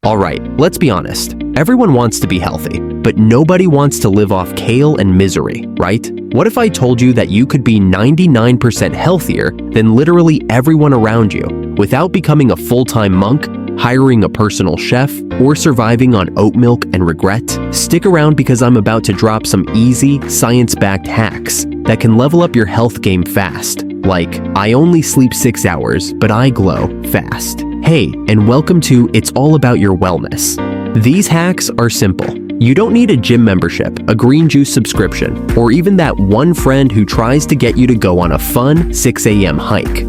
Alright, let's be honest. Everyone wants to be healthy, but nobody wants to live off kale and misery, right? What if I told you that you could be 99% healthier than literally everyone around you without becoming a full-time monk, hiring a personal chef, or surviving on oat milk and regret? Stick around because I'm about to drop some easy, science-backed hacks that can level up your health game fast. Like, I only sleep 6 hours, but I glow fast. Hey, and welcome to It's All About Your Wellness. These hacks are simple. You don't need a gym membership, a green juice subscription, or even that one friend who tries to get you to go on a fun 6 a.m. hike.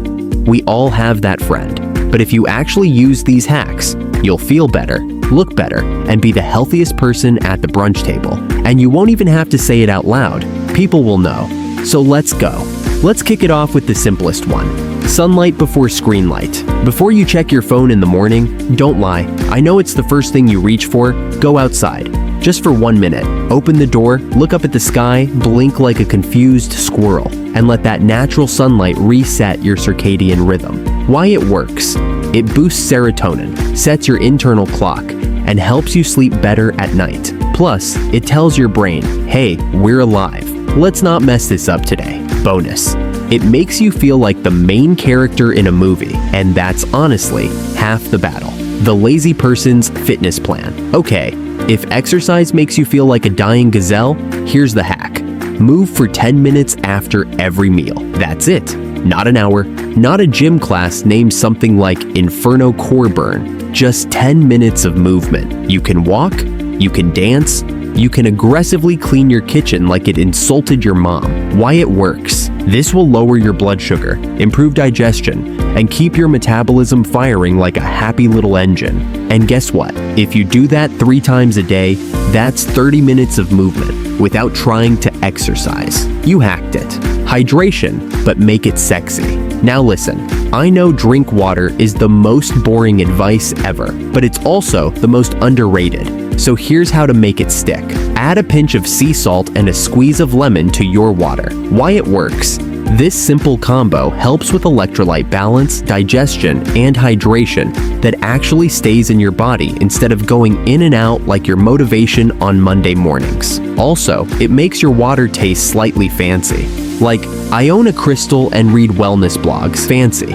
We all have that friend. But if you actually use these hacks, you'll feel better, look better, and be the healthiest person at the brunch table. And you won't even have to say it out loud. People will know. So let's go. Let's kick it off with the simplest one. Sunlight before screen light. Before you check your phone in the morning, don't lie. I know it's the first thing you reach for. Go outside. Just for 1 minute. Open the door, look up at the sky, blink like a confused squirrel, and let that natural sunlight reset your circadian rhythm. Why it works? It boosts serotonin, sets your internal clock, and helps you sleep better at night. Plus, it tells your brain, hey, we're alive. Let's not mess this up today. Bonus. It makes you feel like the main character in a movie, and that's honestly half the battle. The lazy person's fitness plan. Okay, if exercise makes you feel like a dying gazelle, here's the hack. Move for 10 minutes after every meal. That's it. Not an hour, not a gym class named something like Inferno Core Burn. Just 10 minutes of movement. You can walk, you can dance, you can aggressively clean your kitchen like it insulted your mom. Why it works? This will lower your blood sugar, improve digestion, and keep your metabolism firing like a happy little engine. And guess what? If you do that 3 times a day, that's 30 minutes of movement without trying to exercise. You hacked it. Hydration, but make it sexy. Now listen, I know drink water is the most boring advice ever, but it's also the most underrated. So here's how to make it stick. Add a pinch of sea salt and a squeeze of lemon to your water. Why it works? This simple combo helps with electrolyte balance, digestion, and hydration that actually stays in your body instead of going in and out like your motivation on Monday mornings. Also, it makes your water taste slightly fancy. Like, I own a crystal and read wellness blogs. Fancy.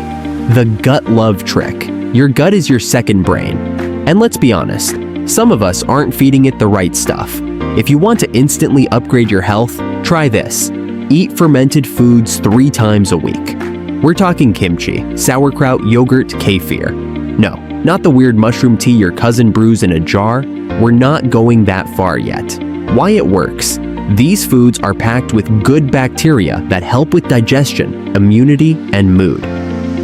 The gut love trick. Your gut is your second brain. And let's be honest, some of us aren't feeding it the right stuff. If you want to instantly upgrade your health, try this. Eat fermented foods 3 times a week. We're talking kimchi, sauerkraut, yogurt, kefir. No, not the weird mushroom tea your cousin brews in a jar. We're not going that far yet. Why it works? These foods are packed with good bacteria that help with digestion, immunity, and mood.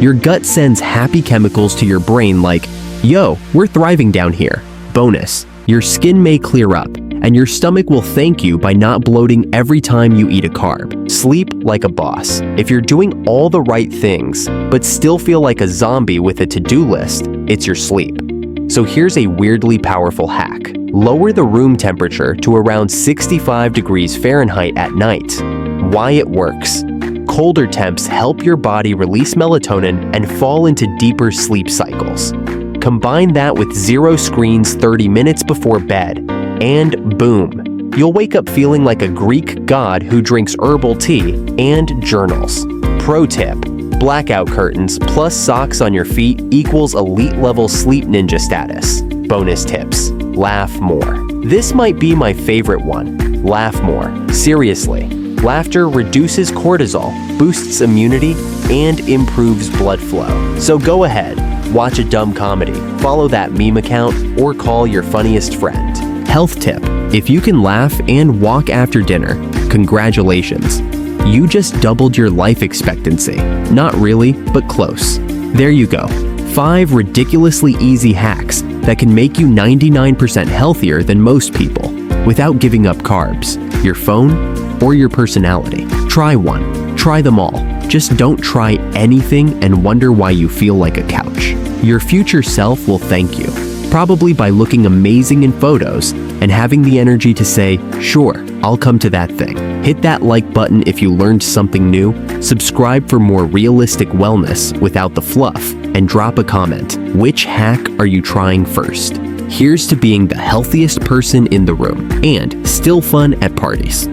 Your gut sends happy chemicals to your brain like, yo, we're thriving down here. Bonus, your skin may clear up, and your stomach will thank you by not bloating every time you eat a carb. Sleep like a boss. If you're doing all the right things, but still feel like a zombie with a to-do list, it's your sleep. So here's a weirdly powerful hack. Lower the room temperature to around 65 degrees Fahrenheit at night. Why it works? Colder temps help your body release melatonin and fall into deeper sleep cycles. Combine that with 0 screens 30 minutes before bed, and boom, you'll wake up feeling like a Greek god who drinks herbal tea and journals. Pro tip, blackout curtains plus socks on your feet equals elite level sleep ninja status. Bonus tips, laugh more. This might be my favorite one, laugh more. Seriously, laughter reduces cortisol, boosts immunity, and improves blood flow. So go ahead, watch a dumb comedy, follow that meme account, or call your funniest friend. Health tip, if you can laugh and walk after dinner, congratulations. You just doubled your life expectancy. Not really, but close. There you go. 5 ridiculously easy hacks that can make you 99% healthier than most people without giving up carbs, your phone, or your personality. Try one. Try them all. Just don't try anything and wonder why you feel like a couch. Your future self will thank you, probably by looking amazing in photos and having the energy to say, sure, I'll come to that thing. Hit that like button if you learned something new, subscribe for more realistic wellness without the fluff, and drop a comment. Which hack are you trying first? Here's to being the healthiest person in the room and still fun at parties.